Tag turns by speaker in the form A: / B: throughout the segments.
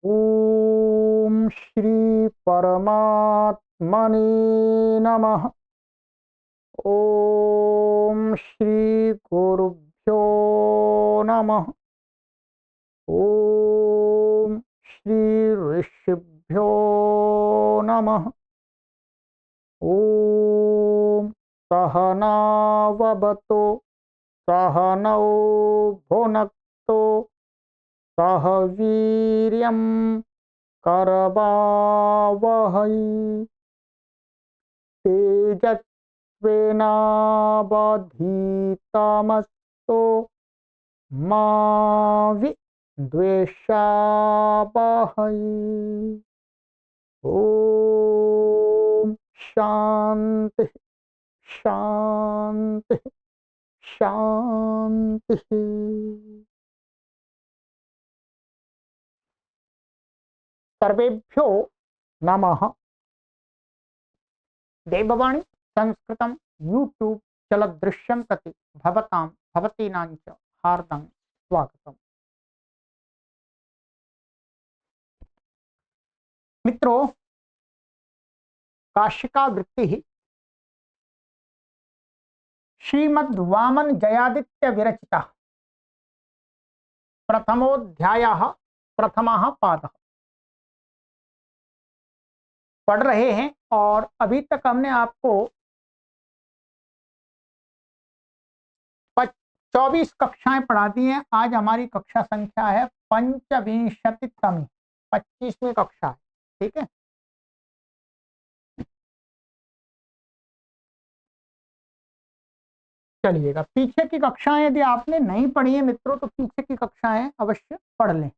A: ओम श्री परमात्मने नमः। ओम श्री गुरुभ्यो नमः। ओम श्री ऋषिभ्यो नमः। ओम सहनाववतु सहनौ भुनक्तु सह वीर्यं करवावहै तेजस्विनावधीतमस्तु मा विद्विषावहै। ओम शांति शांति शांति। सर्वेभ्यो नमः। देववाणी संस्कृतं यूट्यूब चलदृश्यं प्रति भवतां भवतीनां च हार्दं स्वागतम्। मित्रों, काशिका वृत्ति श्रीमद् वामन जयादित्य विरचिता प्रथमोऽध्यायः प्रथमः पादः पढ़ रहे हैं और अभी तक हमने आपको 24 कक्षाएं पढ़ा दी हैं। आज हमारी कक्षा संख्या है पंचविंशतितम, 25वीं कक्षा है। ठीक है, चलिएगा। पीछे की कक्षाएं यदि आपने नहीं पढ़ी है मित्रों, तो पीछे की कक्षाएं अवश्य पढ़ लें।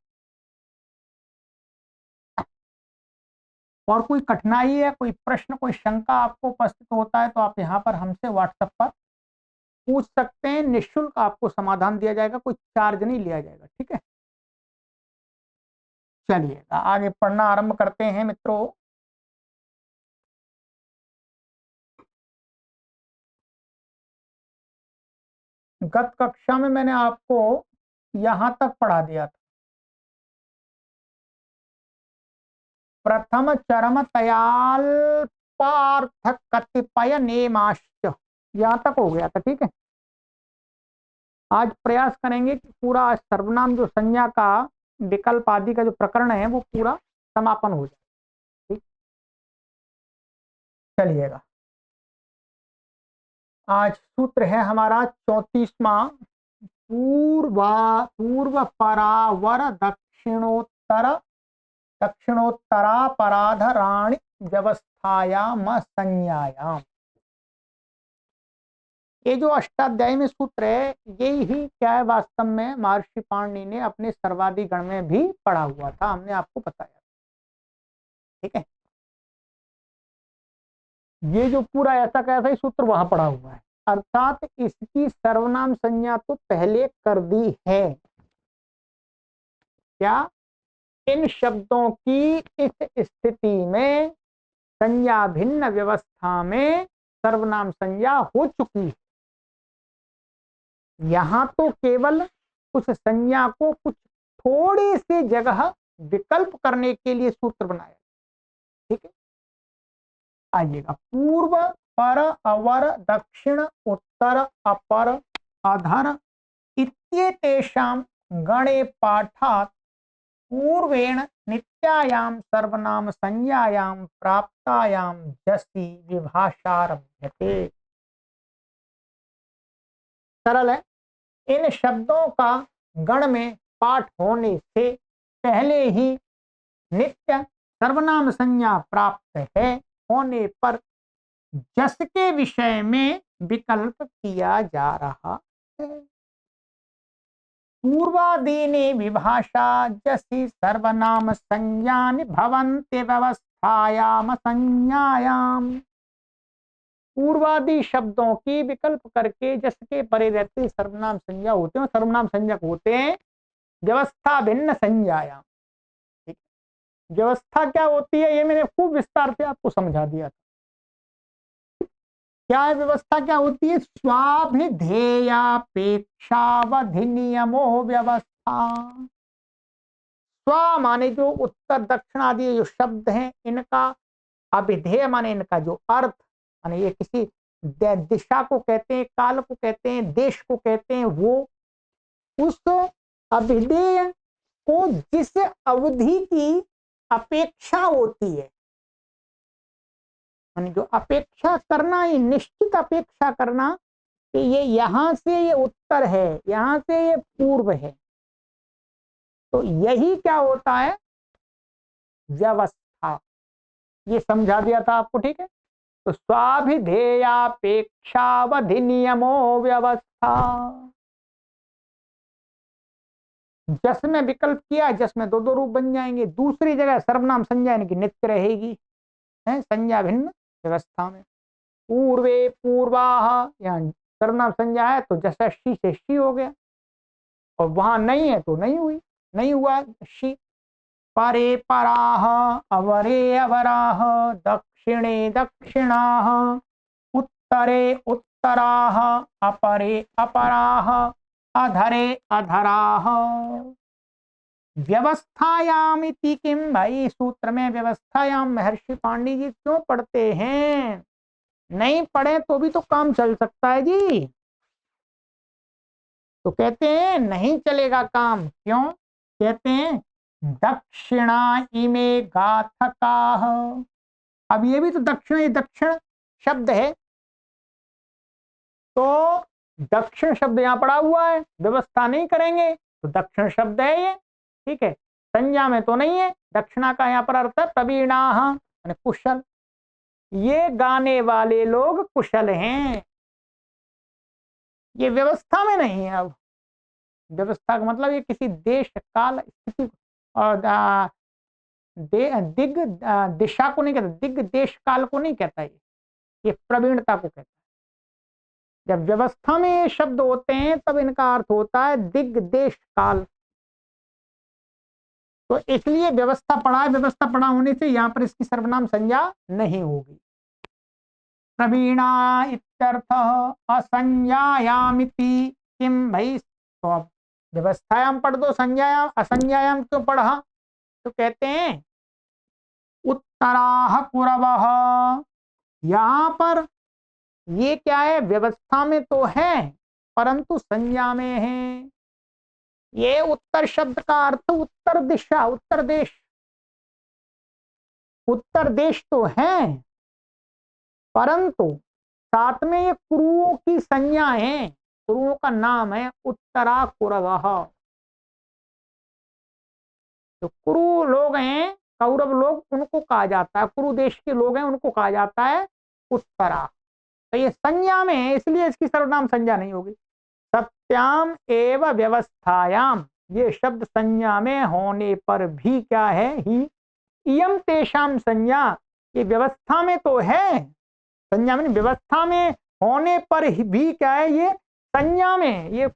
A: और कोई कठिनाई है, कोई प्रश्न, कोई शंका आपको उपस्थित होता है तो आप यहाँ पर हमसे व्हाट्सएप पर पूछ सकते हैं। निःशुल्क आपको समाधान दिया जाएगा, कोई चार्ज नहीं लिया जाएगा। ठीक है, चलिएगा आगे पढ़ना आरंभ करते हैं मित्रों। गत कक्षा में मैंने आपको यहां तक पढ़ा दिया था। प्रथम चरम तयाल्पार्थ कतिपय नेमाश्च, यहां तक हो गया था। ठीक है, आज प्रयास करेंगे कि पूरा सर्वनाम जो संज्ञा का विकल्प आदि का जो प्रकरण है वो पूरा समापन हो जाए। ठीक, चलिएगा। आज सूत्र है हमारा 34वां। पूर्व परावर दक्षिणोत्तरापराधराणि व्यवस्थायाम संज्ञायाम। ये जो अष्टाध्यायी में सूत्र है, यही ही क्या है वास्तव में महर्षि पाणिनि ने अपने सर्वादि गण में भी पढ़ा हुआ था, हमने आपको बताया। ठीक है, ये जो पूरा ऐसा कैसा ही सूत्र वहां पढ़ा हुआ है, अर्थात इसकी सर्वनाम संज्ञा तो पहले कर दी है। क्या? इन शब्दों की इस स्थिति में संज्ञा भिन्न व्यवस्था में सर्वनाम संज्ञा हो चुकी है। यहां तो केवल उस संज्ञा को कुछ थोड़ी सी जगह विकल्प करने के लिए सूत्र बनाया। ठीक है, आइएगा। पूर्व पर अवर दक्षिण उत्तर अपर अधर इत्येतेषां गणे पाठात् पूर्वेण नित्यायाम सर्वनाम संज्ञायाम प्राप्तायाम जसि विभाषारभ्यते। सरल है। इन शब्दों का गण में पाठ होने से पहले ही नित्य सर्वनाम संज्ञा प्राप्त है होने पर जस के विषय में विकल्प किया जा रहा है। पूर्वादीनि विभाषा जसि सर्वनाम संज्ञानि भवन्ति व्यवस्थायाम संज्ञायाम। पूर्वादि शब्दों की विकल्प करके जस के परे रहते सर्वनाम संज्ञा होते हैं, सर्वनाम संज्ञक होते हैं व्यवस्था भिन्न संज्ञायाम। व्यवस्था क्या होती है ये मैंने खूब विस्तार से आपको समझा दिया था। क्या है व्यवस्था? क्या होती है? स्वाभिधेयापेक्षावधि नियमो व्यवस्था। स्व माने जो उत्तर दक्षिण आदि जो शब्द हैं इनका अभिधेय माने इनका जो अर्थ माने ये किसी दिशा को कहते हैं, काल को कहते हैं, देश को कहते हैं, वो उस अभिधेय को जिस अवधि की अपेक्षा होती है, माने जो अपेक्षा करना, ये निश्चित अपेक्षा करना कि ये यहां से ये उत्तर है, यहां से ये पूर्व है, तो यही क्या होता है, व्यवस्था। ये समझा दिया था आपको, ठीक है। तो स्वाभिधेयापेक्षावधि नियमो व्यवस्था। जस में विकल्प किया, जस में दो दो रूप बन जाएंगे, दूसरी जगह सर्वनाम संज्ञा इनकी नित्य रहेगी, है संज्ञा भिन्न व्यवस्था में। पूर्वे पूर्वाह, यहाँ सर्वनाम संज्ञा है तो जैसा शी से शी हो गया, और वहां नहीं है तो नहीं हुई, नहीं हुआ शी। परे पराह, अवरे अवराह, दक्षिणे दक्षिणाः, उत्तरे उत्तराः, अपरे अपराः, अधरे अधराः। व्यवस्थायाम इति किम, भाई सूत्र में व्यवस्थायाम महर्षि पांडे जी क्यों पढ़ते हैं? नहीं पढ़े तो भी तो काम चल सकता है जी। तो कहते हैं नहीं चलेगा काम, क्यों? कहते हैं दक्षिणा इमे गाथकाः। अब ये भी तो दक्षिण, दक्षिण शब्द है, तो दक्षिण शब्द यहां पड़ा हुआ है, व्यवस्था नहीं करेंगे तो दक्षिण शब्द है ये, ठीक है। संज्ञा में तो नहीं है। दक्षिणा का यहाँ पर अर्थ है प्रवीणाः, यानी कुशल, ये गाने वाले लोग कुशल हैं। ये व्यवस्था में नहीं है। अब व्यवस्था का मतलब ये किसी देश काल स्थिति और दिग दिशा को नहीं कहता, दिग देश काल को नहीं कहता, ये प्रवीणता को कहता है। जब व्यवस्था में ये शब्द होते हैं तब इनका अर्थ होता है दिग देश काल। तो इसलिए व्यवस्था पढ़ा है, व्यवस्था पढ़ा होने से यहां पर इसकी सर्वनाम संज्ञा नहीं होगी। प्रवीणा इत्यर्थः असंज्ञायामिति किम, भाई तो अब व्यवस्थायाम पढ़ दो, संज्ञायाम असंज्ञायाम क्यों पढ़ा? तो कहते हैं उत्तराः कुरवः, यहां पर ये क्या है, व्यवस्था में तो है परंतु संज्ञा में है। ये उत्तर शब्द का अर्थ उत्तर दिशा, उत्तर देश, उत्तर देश तो है परंतु साथ में ये कुरुओं की संज्ञा है, कुरुओं का नाम है उत्तरा कुरवः। तो कुरु लोग हैं, कौरव लोग, उनको कहा जाता है, कुरु देश के लोग हैं उनको कहा जाता है उत्तरा। तो ये संज्ञा में है इसलिए इसकी सर्वनाम संज्ञा नहीं होगी। सत्याम एवं व्यवस्थायाम, ये शब्द संज्ञा में होने पर भी क्या है, ही इयम तेषाम संज्ञा, ये व्यवस्था में तो है, संज्ञा में व्यवस्था में होने पर भी क्या है, ये संज्ञा में, ये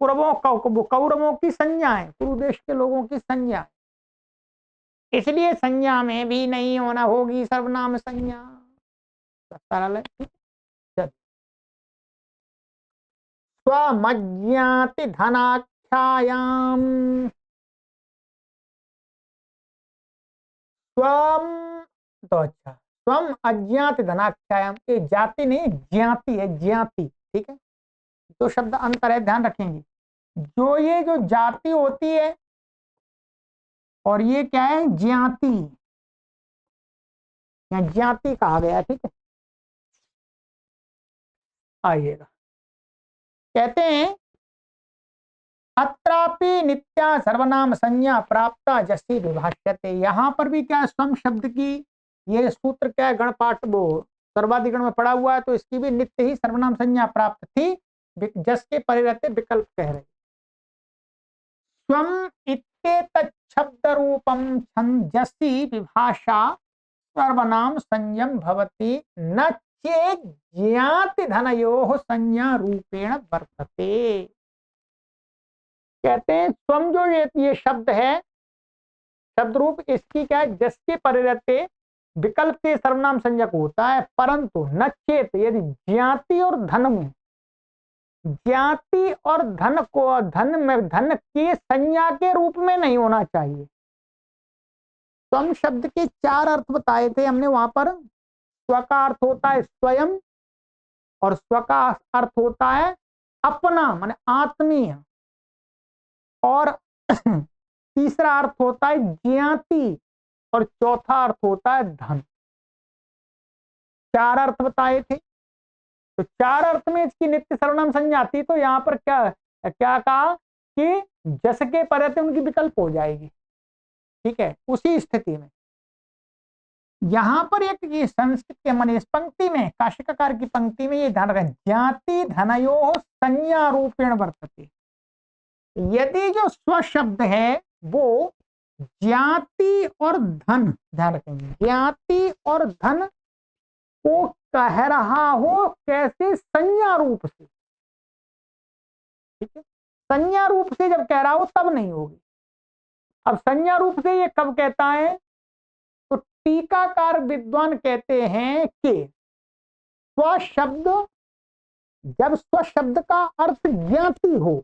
A: कौरवों की संज्ञा है, कुरु देश के लोगों की संज्ञा है, इसलिए संज्ञा में भी नहीं होना होगी सर्वनाम संज्ञा। सरल है। स्वमज्ञाति धनाख्यायाम, स्वम तो अच्छा, स्वम अज्ञात धनाख्यायाम, ये जाति नहीं ज्ञाति है, ज्ञाति, ठीक है। तो शब्द अंतर है, ध्यान रखेंगे। जो ये जो जाति होती है और ये क्या है, ज्ञाति, या ज्ञाति कहा गया, ठीक है। आइएगा, कहते हैं अत्रापि नित्या सर्वनाम संज्ञा प्राप्ता जैसी विभाष्यते, यहां पर भी क्या स्वम शब्द की, ये सूत्र क्या है, गणपाठ वो सर्वाधिगण में पड़ा हुआ है, तो इसकी भी नित्य ही सर्वनाम संज्ञा प्राप्त थी, जस के परे रहते विकल्प कह रहे। स्वम इत्येतत् शब्द रूपम छंदसि विभाषा सर्वनाम संज्ञम भवति न चेत् ज्ञाति धनयोः संज्ञा रूपेण वर्तते। कहते हैं स्वम जो ये शब्द है, शब्द रूप, इसकी क्या है, जस के परे रहते विकल्प के सर्वनाम संज्ञक होता है, परंतु न चेत, यदि ज्ञाति और धन में, ज्ञाति और धन को, धन में, धन की संज्ञा के रूप में नहीं होना चाहिए। स्वम शब्द के 4 अर्थ बताए थे हमने वहां पर। स्व का अर्थ होता है स्वयं, और स्व का अर्थ होता है अपना माने आत्मीय, और तीसरा अर्थ होता है ज्ञाति, और चौथा अर्थ होता है धन। 4 अर्थ बताए थे। तो 4 अर्थ में इसकी नित्य सर्वनाम संज्ञा आती, तो यहां पर क्या क्या कहा कि जस के परत उनकी विकल्प हो जाएगी। ठीक है, उसी स्थिति में यहां पर एक ये संस्कृत के माने इस पंक्ति में काशिकाकार की पंक्ति में ये ध्यान रखें, ज्ञाति धनयो संज्ञा रूपेण वर्तते। यदि जो स्व शब्द है वो ज्ञाति और धन, ध्यान रखेंगे, ज्ञाति और धन को कह रहा हो, कैसे? संज्ञा रूप से। ठीक है, संज्ञा रूप से जब कह रहा हो तब नहीं होगी। अब संज्ञा रूप से ये कब कहता है? तो टीकाकार विद्वान कहते हैं कि स्व शब्द, जब स्व शब्द का अर्थ ज्ञाति हो,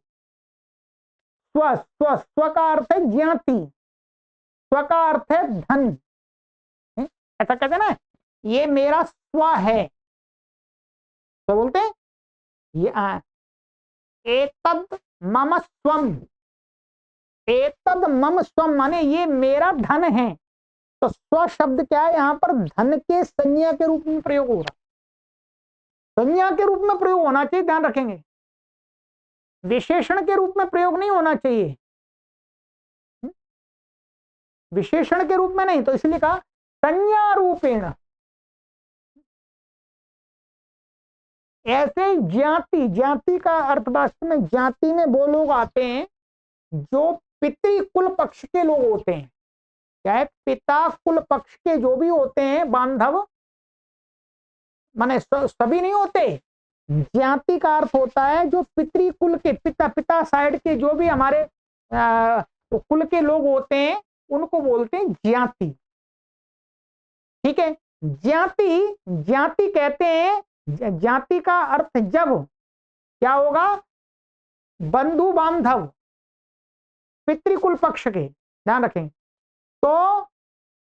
A: स्व स्व स्व का अर्थ है ज्ञाति, स्व का अर्थ है धन। ऐसा कहते हैं ना, ये मेरा स्व है, तो बोलते हैं ये एतद मम स्वम, एतद मम स्वम माने ये मेरा धन है। तो स्व शब्द क्या है? यहां पर धन के संज्ञा के रूप में प्रयोग हो रहा, संज्ञा के रूप में प्रयोग होना चाहिए, ध्यान रखेंगे, विशेषण के रूप में प्रयोग नहीं होना चाहिए, विशेषण के रूप में नहीं। तो इसलिए कहा संज्ञा रूपेण। ऐसे ज्ञाति, ज्ञाति का अर्थ वास्तव में ज्ञाति में वो लोग आते हैं जो पितृकुल पक्ष के लोग होते हैं। क्या है? पिता कुल पक्ष के जो भी होते हैं बांधव, माने सभी नहीं होते। ज्ञाति का अर्थ होता है जो पितृकुल के, पिता साइड के जो भी हमारे कुल के लोग होते हैं उनको बोलते हैं ज्ञाति। ठीक है, ज्ञाति, ज्ञाति कहते हैं, ज्ञाति का अर्थ जब क्या होगा? बंधु बांधव पितृकुल पक्ष के, ध्यान रखें। तो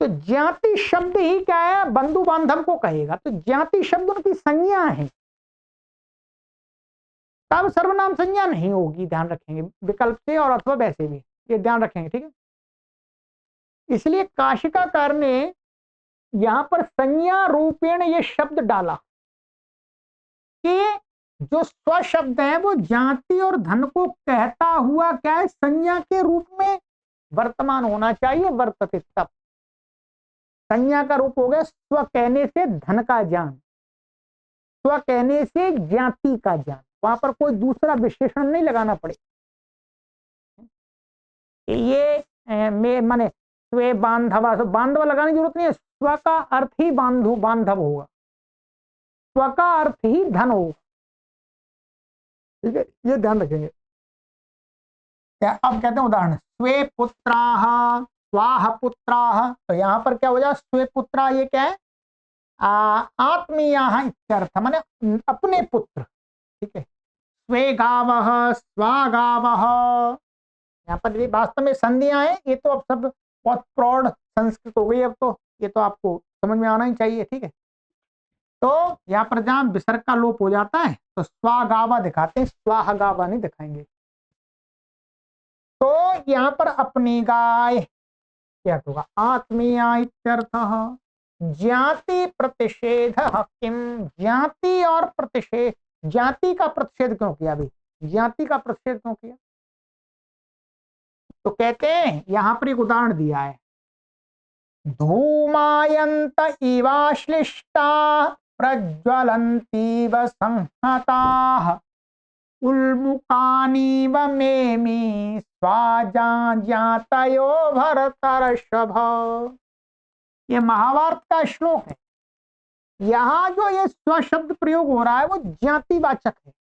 A: ज्ञाति शब्द ही क्या है? बंधु बांधव को कहेगा। तो ज्ञाति शब्द उनकी संज्ञा है, तब सर्वनाम संज्ञा नहीं होगी, ध्यान रखेंगे, विकल्प से और अथवा वैसे भी, ये ध्यान रखेंगे। ठीक है, इसलिए काशिकाकार ने यहां पर संज्ञा रूपेण ये शब्द डाला कि जो स्व शब्द है वो जाति और धन को कहता हुआ क्या है? संज्ञा के रूप में वर्तमान होना चाहिए, वर्तते। तब संज्ञा का रूप हो गया स्व कहने से धन का ज्ञान, स्व कहने से ज्ञाति का ज्ञान, वहां पर कोई दूसरा विशेषण नहीं लगाना पड़े। ये माने स्वे बांधवा, बांधव लगाने की जरूरत नहीं है, स्व का अर्थ ही बांधु बांधव होगा, स्व का अर्थ ही धन होगा। ठीक है, ये ध्यान रखेंगे। अब कहते हैं उदाहरण, स्वे पुत्राः स्वाह पुत्राः। तो यहां पर क्या हो जाए? स्वे पुत्रा, ये क्या है? आत्मीयाः इत्यर्थ, माने अपने पुत्र। ठीक है, स्वे गावः स्वा गावः, यहाँ पर वास्तव में संधियां हैं। ये तो अब सब बहुत प्रौढ़ संस्कृत हो गई, अब तो ये तो आपको समझ में आना ही चाहिए। ठीक है, तो यहाँ पर जहां विसर्ग का लोप हो जाता है तो स्वागावा दिखाते हैं, स्वाहा गावा नहीं दिखाएंगे। तो यहाँ पर अपनी गाय क्या होगा? आत्मीया इत्यर्थः। ज्ञाति प्रतिषेध किम, ज्ञाति और प्रतिषेध, ज्ञाति का प्रतिषेध क्यों किया? भाई ज्ञाति का प्रतिषेध क्यों किया? तो कहते हैं यहां पर एक उदाहरण दिया है, धूमायंत इवाश्लिष्टा प्रज्वलन्तीव संहताः उल्मुकानीव मेमि स्वाजातयो भरतर्षभ। ये महाभारत का श्लोक है। यहां जो ये स्व शब्द प्रयोग हो रहा है वो ज्ञातिवाचक है।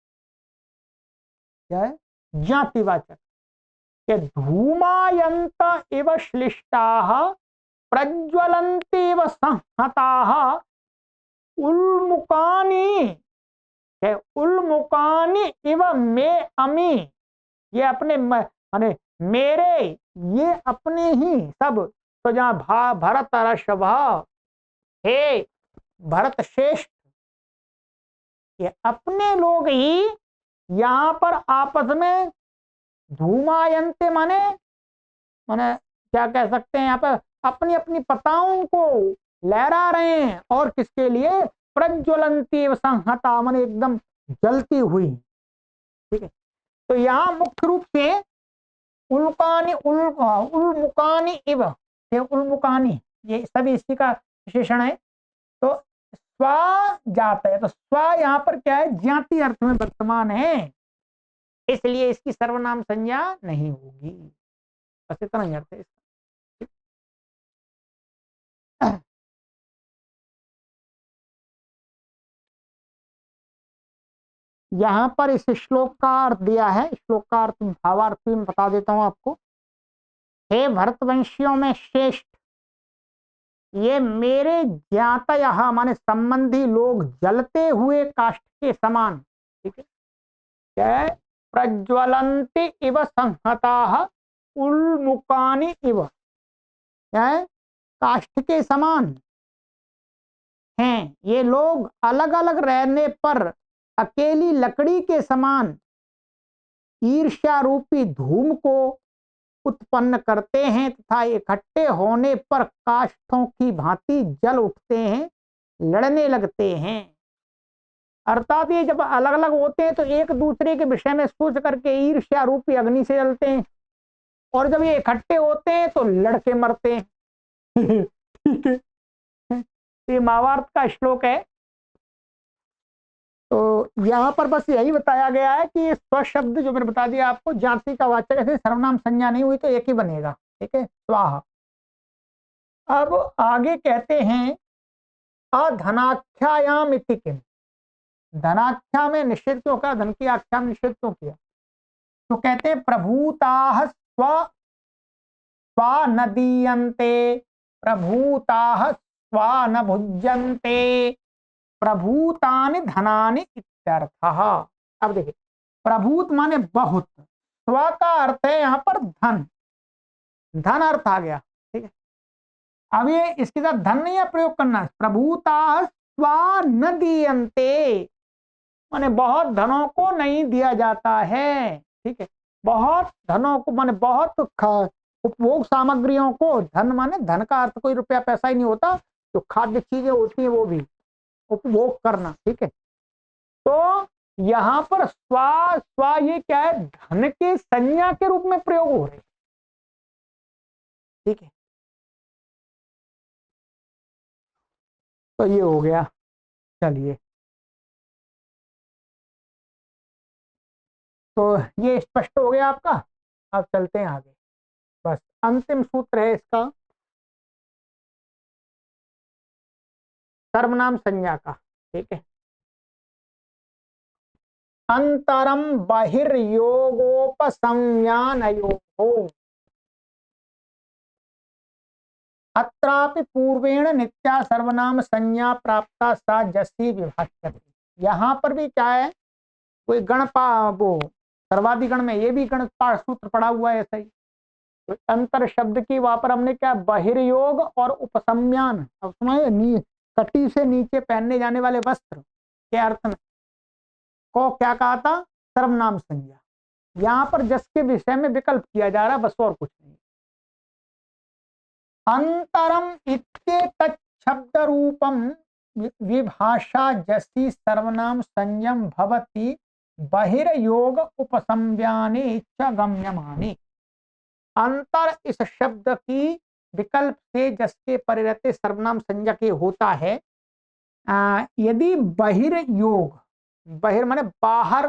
A: क्या है? ज्ञातिवाचक। धूमायंत इव श्लिष्टाः प्रज्वलन्तीव संहताः उल्मुकानी, उल्मुकानी इव मे अमी, ये अपने माने मेरे, ये अपने ही सब तो जहाँ भरत ऋषभ, हे भरत श्रेष्ठ, ये अपने लोग ही यहाँ पर आपस में धूमायंते माने माने क्या कह सकते हैं, यहाँ पर अपनी अपनी पताओं को लहरा रहे हैं। और किसके लिए? प्रज्वलंती संहता माने एकदम जलती हुई। ठीक है, तो यहाँ मुख्य रूप से उल्कानी उल्मुकानी इव, ये उल्मुकानी ये सभी इसी का विशेषण है। तो स्व जाता है, तो स्व यहाँ पर क्या है? ज्ञाति अर्थ में वर्तमान है, इसलिए इसकी सर्वनाम संज्ञा नहीं होगी। बस इतना ही अर्थ है इसका। यहाँ पर इस श्लोक का अर्थ दिया है, श्लोक का अर्थ भावार्थ भी मैं बता देता हूं आपको। हे भरतवंशियों में श्रेष्ठ, ये मेरे ज्ञातयः माने संबंधी लोग जलते हुए काष्ठ के समान, ठीक है, क्या? प्रज्वलंति इव संहताः उल्मुकानि इव, क्या है? काष्ठ के समान हैं ये लोग, अलग अलग रहने पर अकेली लकड़ी के समान ईर्ष्या रूपी धूम को उत्पन्न करते हैं तथा इकट्ठे होने पर काष्ठों की भांति जल उठते हैं, लड़ने लगते हैं। अर्थात ये जब अलग अलग होते हैं तो एक दूसरे के विषय में सोच करके ईर्ष्या रूपी अग्नि से जलते हैं, और जब ये इकट्ठे होते हैं तो लड़के मरते हैं। ठीक है, ये महाभारत का श्लोक है। तो यहाँ पर बस यही बताया गया है कि स्व शब्द जो मैंने बता दिया आपको, जाति का वाचक ऐसे सर्वनाम संज्ञा नहीं हुई तो एक ही बनेगा। ठीक है, स्वाहा। अब आगे कहते हैं अधनाख्यायाम इति किम, धनाख्या में निषेध क्यों कहा, धन की आख्या में निषेध क्यों किया? तो कहते हैं प्रभूताः स्वा न दीयन्ते, प्रभूताः स्वा न भुज्यन्ते, प्रभूतानि धनानि इत्यर्थः। अब देखिए, प्रभूत माने बहुत, स्व का अर्थ है यहाँ पर धन, धन अर्थ आ गया। ठीक है, अब ये इसके साथ धन नहीं है प्रयोग करना। प्रभूताः स्वा न दीयन्ते माने बहुत धनों को नहीं दिया जाता है। ठीक है, बहुत धनों को माने बहुत उपभोग सामग्रियों को, धन माने धन का अर्थ कोई रुपया पैसा ही नहीं होता, जो खाद्य चीजें होती है वो भी उपभोग करना। ठीक है, तो यहां पर स्वा स्वा ये क्या है? धन के संज्ञा के रूप में प्रयोग हो रहे। ठीक है, तो ये हो गया। चलिए, तो ये स्पष्ट हो गया आपका। अब चलते हैं आगे, बस अंतिम सूत्र है इसका सर्वनाम संज्ञा का। ठीक है, अंतरम बहिर्योगोपसंज्ञानयोः, अत्रापि पूर्वेण नित्या सर्वनाम संज्ञा प्राप्ता सा जसी विभाष्यते। यहाँ पर भी क्या है, कोई वो सर्वाधिगण में ये भी गण सूत्र पड़ा हुआ है ऐसा ही। तो अंतर शब्द की वहां पर हमने क्या, बहिर्योग और उपसंज्ञान। अब सुनो, कटी से नीचे पहनने जाने वाले वस्त्र के अर्थ में को क्या कहा था? सर्वनाम संज्ञा। यहाँ पर जस के विषय में विकल्प किया जा रहा है, बस और कुछ नहीं। अंतरम इत्येतत् शब्द रूपम विभाषा जसी सर्वनाम संयम भवति बहिर्योग उपसंज्ञाने च गम्यमाने। अंतर इस शब्द की विकल्प से जस के परिरते सर्वनाम संज्ञा के होता है। यदि बहिर्योग, बहिर माने बाहर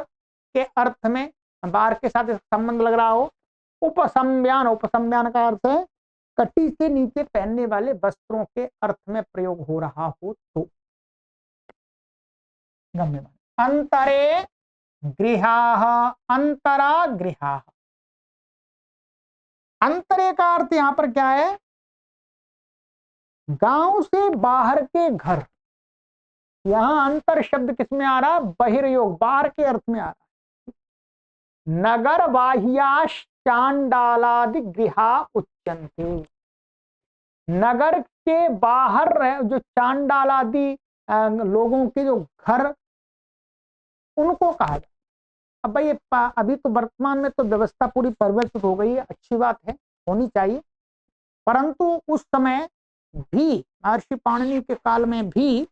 A: के अर्थ में, बाहर के साथ संबंध लग रहा हो, उपसंज्ञान, उपसंज्ञान का अर्थ है कटी से नीचे पहनने वाले वस्त्रों के अर्थ में प्रयोग हो रहा हो तो। अंतरे गृहाः, अंतरा गृहाः। अंतरे का अर्थ यहां पर क्या है? गांव से बाहर के घर। यहां अंतर शब्द किसमें आ रहा? बहिर्योग, बाहर के अर्थ में आ रहा। नगर बाह्याश् चांडालादि गृहा उच्यन्ते। नगर के बाहर जो चांडाल आदि लोगों के जो घर, उनको कहा जाता। अब भाई अभी तो वर्तमान में तो व्यवस्था पूरी परिवर्तित हो गई है, अच्छी बात है, होनी चाहिए, परंतु उस समय भी महर्षि पाणिनि के काल में भी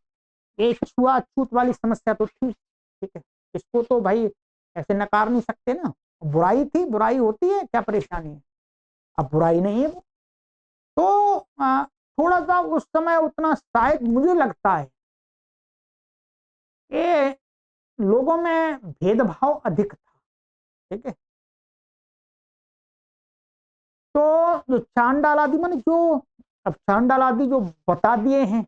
A: एक छुआछूत वाली समस्या तो थी। ठीक है, इसको तो भाई ऐसे नकार नहीं सकते ना। बुराई थी, बुराई होती है, क्या परेशानी है, अब बुराई नहीं है वो। तो थोड़ा सा उस समय उतना शायद मुझे लगता है ये लोगों में भेदभाव अधिक था। ठीक है, तो जो चांडाल आदि माने जो, अब चांडाल आदि जो बता दिए हैं,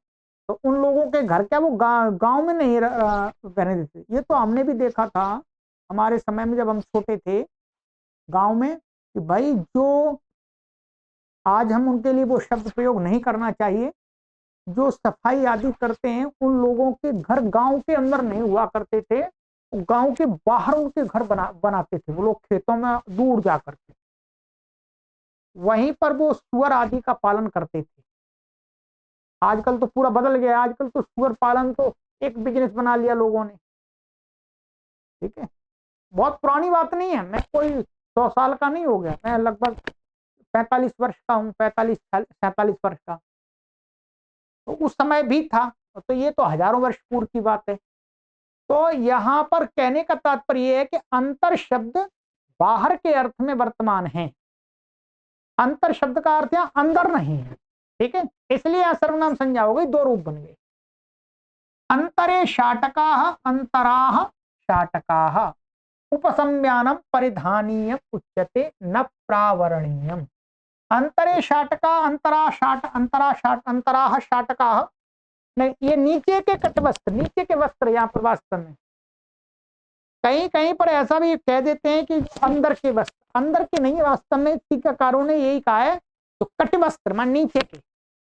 A: तो उन लोगों के घर क्या वो गांव में नहीं रहने देते। ये तो हमने भी देखा था हमारे समय में जब हम छोटे थे गांव में, कि भाई जो आज हम उनके लिए वो शब्द प्रयोग नहीं करना चाहिए, जो सफाई आदि करते हैं उन लोगों के घर गांव के अंदर नहीं हुआ करते थे, गांव के बाहर उनके घर बनाते थे वो लोग, खेतों में दूर जा करके वहीं पर वो सुअर आदि का पालन करते थे। आजकल तो पूरा बदल गया, आजकल तो सुअर पालन तो एक बिजनेस बना लिया लोगों ने। ठीक है, बहुत पुरानी बात नहीं है, मैं कोई 100 साल का नहीं हो गया, मैं लगभग 45 वर्ष का हूँ, 45 47 वर्ष का। तो उस समय भी था, तो ये तो हजारों वर्ष पूर्व की बात है। तो यहां पर कहने का तात्पर्य है कि अंतर शब्द बाहर के अर्थ में वर्तमान है, अंतर शब्द का अर्थ यहां अंदर नहीं है। ठीक है, इसलिए यहां सर्वनाम संज्ञा हो गई, दो रूप बन गए। अंतरे शाटकाः अंतराः शाटकाः उपसंज्ञानम परिधानीयम उच्यते न प्रावरणीयम। अंतरे शाटका अंतरा शाट अंतराः शाटकाः, नहीं ये नीचे के कटवस्त्र, नीचे के वस्त्र यहाँ पर वास्तव में कहीं कहीं पर ऐसा भी कह देते हैं कि अंदर के वस्त्र, अंदर के नहीं, वास्तव में टीकाकारों ने यही कहा है, तो कटिवस्त्र मान नीचे के,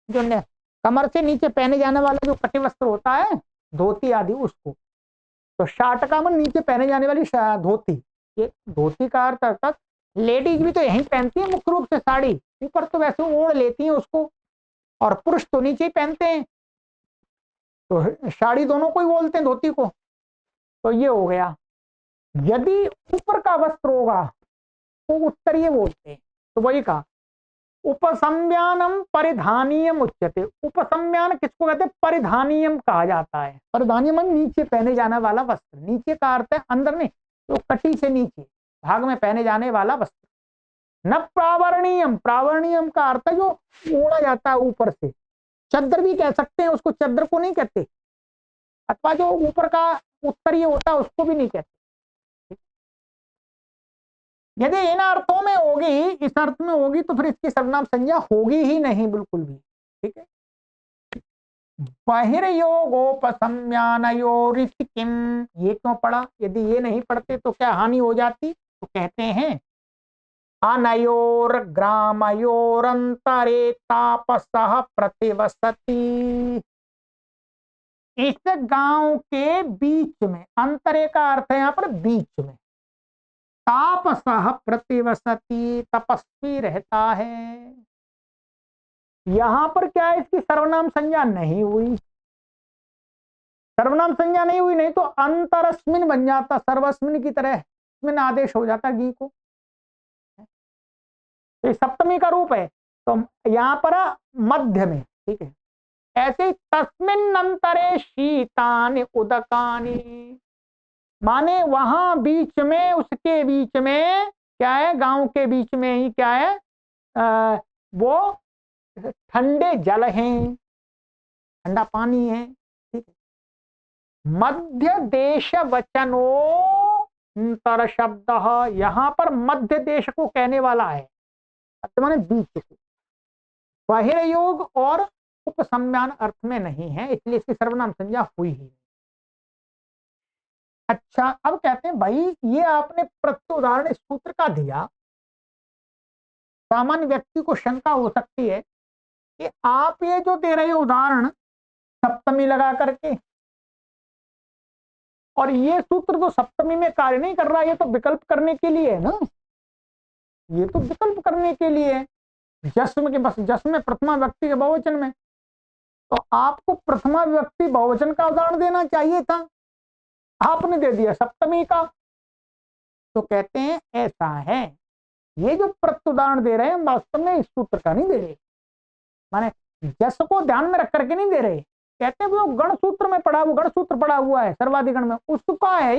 A: जो कमर से नीचे पहने जाने वाला जो कटिवस्त्र होता है, धोती आदि, उसको। तो शाटका में नीचे पहने जाने वाली धोती, ये धोती का अर्थ अर्थात लेडीज भी तो यही पहनती है मुख्य रूप से, साड़ी ऊपर तो वैसे ओढ़ लेती है उसको, और पुरुष तो नीचे ही पहनते हैं, तो साड़ी दोनों को ही बोलते हैं धोती को। तो ये हो गया। यदि ऊपर का वस्त्र होगा तो उत्तरीय बोलते हैं, तो वही कहा उपसंज्ञानम परिधानीयम उच्यते। उपसंज्ञान किसको कहते हैं, परिधानीयम कहा जाता है। परिधानीयम नीचे पहने जाने वाला वस्त्र, नीचे का अर्थ है अंदर नहीं, तो कटी से नीचे भाग में पहने जाने वाला वस्त्र। न प्रावरणीयम, प्रावरणीयम का अर्थ है जो ओढ़ा जाता है ऊपर से, चद्दर भी कह सकते हैं उसको, चद्दर को नहीं कहते, अथवा जो ऊपर का उत्तरीय होता है उसको भी नहीं कहते। यदि इन अर्थों में होगी, इस अर्थ में होगी, तो फिर इसकी सर्वनाम संज्ञा होगी ही नहीं बिल्कुल भी। ठीक है, बहिर्योगोपसंज्ञानयोरिति किम, ये क्यों पढ़ा, यदि ये नहीं पढ़ते तो क्या हानि हो जाती। तो कहते हैं अनयोर ग्रामयोरंतरे तापसः प्रतिवसति। इस गांव के बीच में, अंतरे का अर्थ है यहां पर बीच में, तापसः प्रतिवसति, तपस्वी रहता है। यहां पर क्या है, इसकी सर्वनाम संज्ञा नहीं हुई, सर्वनाम संज्ञा नहीं हुई, नहीं तो अंतरस्मिन बन जाता, सर्वस्मिन की तरह इसमें आदेश हो जाता गी को, तो सप्तमी का रूप है, तो यहां पर मध्य में। ठीक है, ऐसे तस्मिन अंतरे शीतानि उदकानि, माने वहां बीच में, उसके बीच में क्या है, गांव के बीच में ही क्या है, वो ठंडे जल हैं, ठंडा पानी है। ठीक है, मध्य देश वचनो अंतर शब्द, यहां पर मध्य देश को कहने वाला है, माने बीच को, बहिर्योग और उपसंज्ञान अर्थ में नहीं है, इसलिए इसकी सर्वनाम संज्ञा हुई ही। अच्छा, अब कहते हैं भाई ये आपने प्रत्युदाहरण इस सूत्र का दिया, सामान्य व्यक्ति को शंका हो सकती है कि आप ये जो दे रहे उदाहरण सप्तमी लगा करके, और ये सूत्र तो सप्तमी में कार्य नहीं कर रहा, ये तो विकल्प करने के लिए है ना, ये तो विकल्प करने के लिए है। जस्म के बस जस्म में प्रथमा व्यक्ति के बहुवचन में, तो आपको प्रथमा व्यक्ति बहुवचन का उदाहरण देना चाहिए था, आपने दे दिया सप्तमी का। तो कहते हैं ऐसा है, ये जो प्रत्युदाहरण दे रहे हैं वास्तव में इस सूत्र का नहीं दे रहे, माने जस को ध्यान में रख करके नहीं दे रहे। कहते हैं वो गण सूत्र में पड़ा, वो गण सूत्र पड़ा हुआ है सर्वाधिगण में, उसका है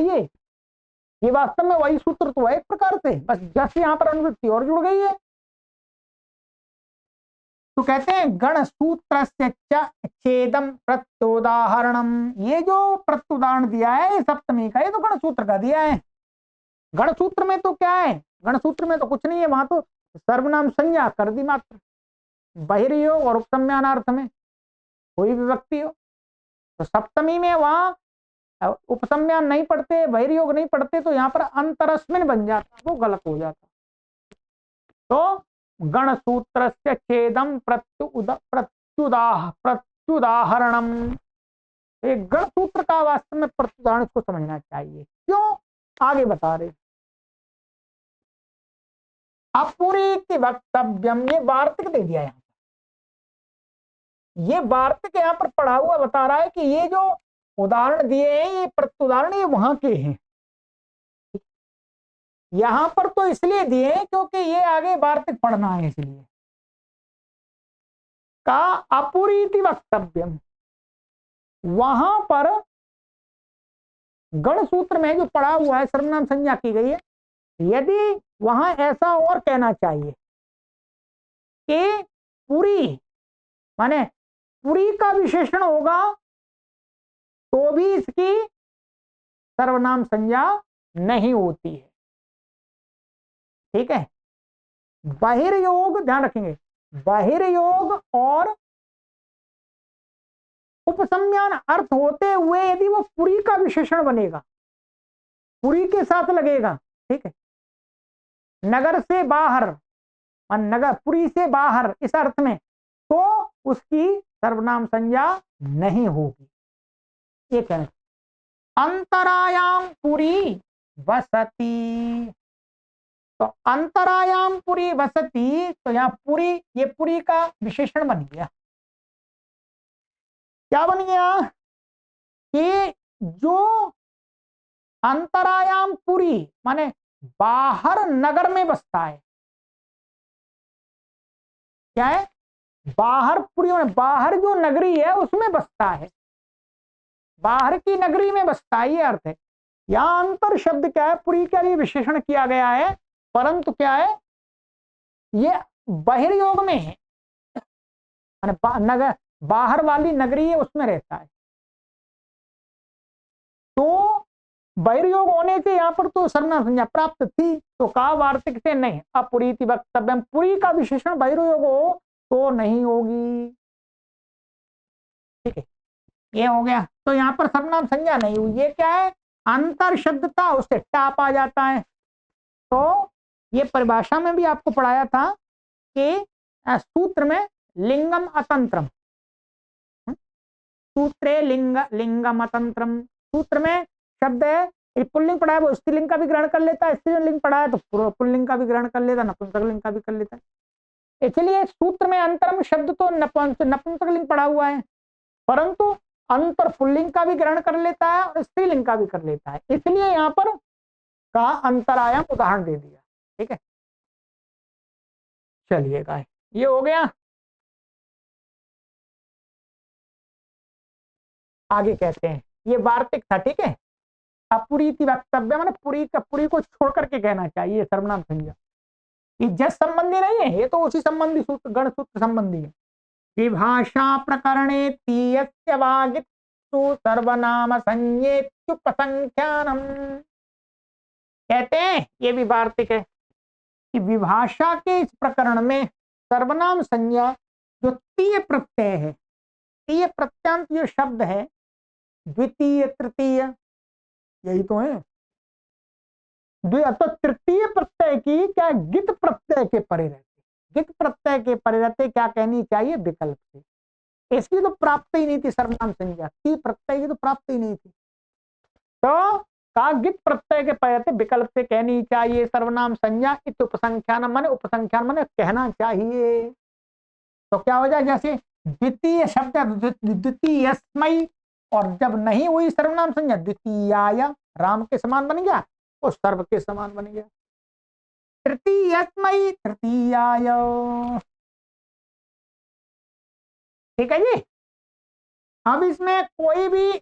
A: ये वास्तव में वही सूत्र तो है एक प्रकार से, बस जस यहाँ पर अनुवृत्ति और जुड़ गई है। तो कहते हैं गण सूत्र से छेदम प्रत्युदाहरणम, ये जो प्रत्युदाहरण दिया है सप्तमी का, ये तो गण सूत्र का दिया है। गण सूत्र में तो क्या है, गण सूत्र में तो कुछ नहीं है, वहां तो सर्वनाम संज्ञा कर दी मात्र, बहिर्योग और उपसंज्ञानार्थ में कोई भी व्यक्ति हो। तो सप्तमी में वहां उपसंज्ञान नहीं पढ़ते, बहिर्योग नहीं पढ़ते, तो यहाँ पर अंतरस्मिन बन जाता, वो गलत हो जाता। तो गण सूत्र से छेदम प्रत्युदाहरणम, एक गण सूत्र का वास्तव में प्रत्युदाहरण को समझना चाहिए। क्यों, आगे बता रहे, अपुरीति वक्तव्यम, ये वार्तिक दे दिया यहाँ, ये वार्तिक यहाँ पर पढ़ा हुआ बता रहा है कि ये जो उदाहरण दिए हैं ये प्रत्युदाहरण ये वहां के हैं, यहां पर तो इसलिए दिए क्योंकि ये आगे वार्तिक पढ़ना है, इसलिए का अपुरीति वक्तव्यम, वहां पर गण सूत्र में जो पढ़ा हुआ है सर्वनाम संज्ञा की गई है, यदि वहां ऐसा और कहना चाहिए कि पुरी माने पुरी का विशेषण होगा तो भी इसकी सर्वनाम संज्ञा नहीं होती है, ठीक है। बहिर्योग ध्यान रखेंगे, बहिर्योग और उपसंज्ञान अर्थ होते हुए यदि वो पुरी का विशेषण बनेगा, पुरी के साथ लगेगा, ठीक है, नगर से बाहर, नगर पुरी से बाहर इस अर्थ में, तो उसकी सर्वनाम संज्ञा नहीं होगी। ये कहना, अंतरायाम पुरी वसती, तो अंतरायाम पुरी वसती, तो यहां पुरी, ये पुरी का विशेषण बन गया। क्या बन गया कि जो अंतरायाम पुरी माने बाहर नगर में बसता है, क्या है, बाहर पुरी माने बाहर जो नगरी है उसमें बसता है, बाहर की नगरी में बसता है, ये अर्थ है। यहां अंतर शब्द क्या है, पुरी के लिए विशेषण किया गया है, परंतु क्या है, ये बहिर्योग में है, नगर बाहर वाली नगरी है उसमें रहता है। तो बहिर्योग होने से यहां पर तो सर्वनाम संज्ञा प्राप्त थी, तो का वार्तिक से नहीं, अपुरीति वक्तव्यम, पुरी का विशेषण बहिर्योग हो तो नहीं होगी, ठीक है, ये हो गया। तो यहाँ पर सर्वनाम संज्ञा नहीं हुई, ये क्या है, अंतर शब्द था उससे टाप आ जाता है। तो ये परिभाषा में भी आपको पढ़ाया था कि सूत्र में लिंगम अतंत्रम, सूत्रे लिंगम अतंत्रम, सूत्र में शब्द है पुल्लिंग पढ़ा है वो स्त्रीलिंग का भी ग्रहण कर लेता है, स्त्रीलिंग पढ़ा है तो पुल्लिंग का भी ग्रहण कर लेता है, नपुंसकलिंग का भी कर लेता है। इसलिए सूत्र में अंतरम शब्द तो नपुंसकलिंग पढ़ा हुआ है, परंतु अंतर पुल्लिंग का भी ग्रहण कर लेता है और स्त्रीलिंग का भी कर लेता है, इसलिए यहाँ पर का अंतरायाम उदाहरण दे दिया, ठीक है। चलिएगा, ये हो गया। आगे कहते हैं, ये वार्तिक था, ठीक है। अपुरीति वक्तव्य माने पुरी को छोड़ करके कहना चाहिए सर्वनाम संज्ञा, ये जस संबंधी नहीं है, ये तो उसी संबंधी सूत्र गण सूत्र संबंधी है। विभाषा प्रकरणे तीयस्य वागित्सु सर्वनाम संज्ञेत्युपसंख्यानम, कहते हैं ये भी वार्तिक है कि विभाषा के इस प्रकरण में सर्वनाम संज्ञा जो तीय प्रत्यय है, तीय प्रत्यांत जो शब्द है, द्वितीय तृतीय यही तो है, तो तृतीय प्रत्यय की क्या गित प्रत्यय के परे रहते, गित प्रत्यय के परे रहते क्या कहनी चाहिए, विकल्प से, इसकी तो प्राप्त ही नहीं थी सर्वनाम संज्ञा, ती प्रत्यय की तो प्राप्त ही नहीं थी। तो का गित प्रत्यय के पहले विकल्प से कहनी चाहिए सर्वनाम संज्ञा इत उपसंख्यान, माने उपसंख्यान माने कहना चाहिए। तो क्या हो जाए, जैसे द्वितीय शब्द द्वितीयस्मै, और जब नहीं हुई सर्वनाम संज्ञा द्वितीयाय, राम के समान बन गया और सर्व के समान बन गया। तृतीयस्मै तृतीयाय, ठीक है जी। अब इसमें कोई भी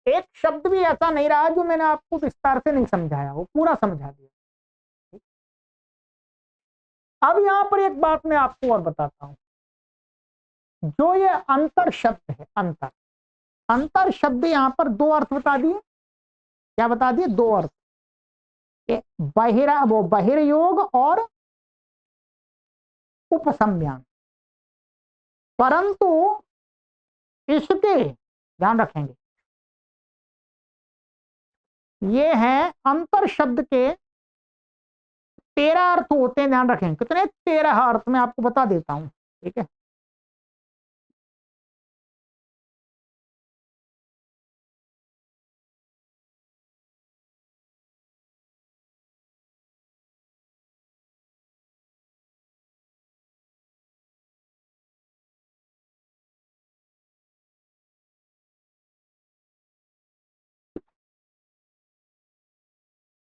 A: एक शब्द भी ऐसा नहीं रहा जो मैंने आपको विस्तार से नहीं समझाया, वो पूरा समझा दिया। अब यहां पर एक बात मैं आपको और बताता हूं, जो ये अंतर शब्द है, अंतर अंतर शब्द यहां पर दो अर्थ बता दिए। क्या बता दिए? दो अर्थ, वो बहिर्योग और उपसंज्ञान। परंतु इसके ध्यान रखेंगे, ये है अंतर शब्द के 13 अर्थ होते हैं। ध्यान रखें कितने? 13 अर्थ में आपको बता देता हूं, ठीक है।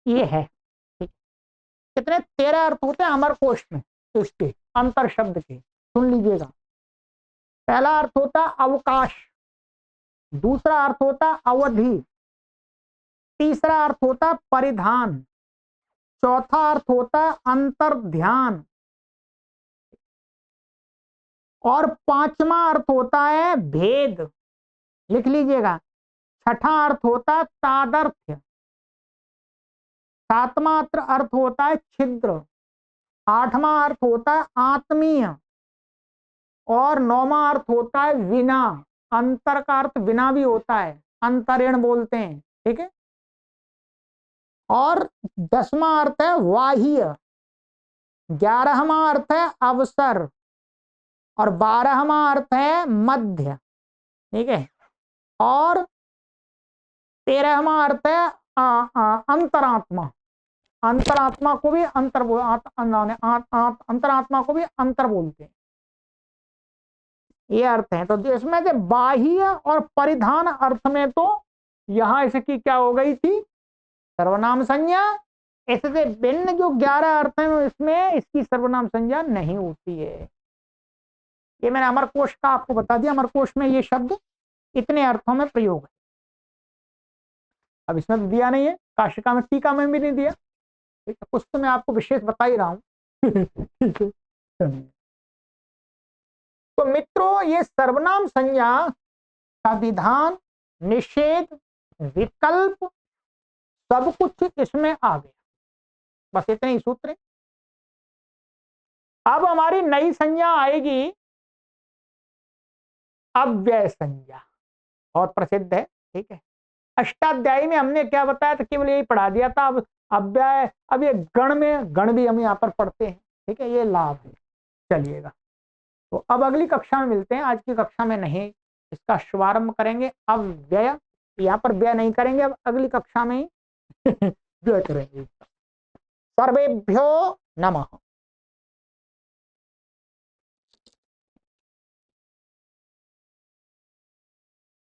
A: ये है, ठीक। कितने? 13 अर्थ होते हैं अमर कोश में इसके अंतर शब्द के, सुन लीजिएगा। पहला अर्थ होता अवकाश, दूसरा अर्थ होता अवधि, तीसरा अर्थ होता परिधान, चौथा अर्थ होता अंतर ध्यान, और पांचवा अर्थ होता है भेद, लिख लीजिएगा। छठा अर्थ होता है तादर्थ्य, सातवां अर्थ होता है छिद्र, आठवां अर्थ होता है आत्मीय, और नौवां अर्थ होता है विना। अंतर का अर्थ विना भी होता है, अंतरेण बोलते हैं, ठीक है। और 10वां अर्थ है वाह्य, 11वां अर्थ है अवसर, और 12वां अर्थ है मध्य, ठीक है। और 13वां अर्थ है अंतरात्मा। अंतरात्मा को भी अंतरात्मा को भी अंतर बोलते हैं। ये अर्थ है। तो इसमें से बाह्य और परिधान अर्थ में तो यहां इसकी क्या हो गई थी? सर्वनाम संज्ञा। इससे भिन्न जो 11 अर्थ है इसमें इसकी सर्वनाम संज्ञा नहीं होती है। ये मैंने अमरकोश का आपको बता दिया। अमरकोश में ये शब्द इतने अर्थों में प्रयोग है। अब इसमें तो दिया नहीं है, काशिका में, टीका में भी नहीं दिया, ठीक है। कुछ तो मैं आपको विशेष बता ही रहा हूं। ठीक है। तो मित्रों, ये सर्वनाम संज्ञा का विधान, निषेध, विकल्प, सब कुछ इसमें आ गया। बस इतने ही सूत्र हैं। अब हमारी नई संज्ञा आएगी अव्यय संज्ञा, बहुत प्रसिद्ध है, ठीक है। अष्टाध्यायी में हमने क्या बताया था? केवल यही पढ़ा दिया था। अब अव्यय, अब ये गण में, गण भी हम यहाँ पर पढ़ते हैं, ठीक है। ये लाभ है। चलिएगा, तो अब अगली कक्षा में मिलते हैं। आज की कक्षा में नहीं, इसका शुभारंभ करेंगे अव्यय। यहाँ पर व्यय नहीं करेंगे, अब अगली कक्षा में ही व्यय करेंगे। सर्वेभ्यो नमः।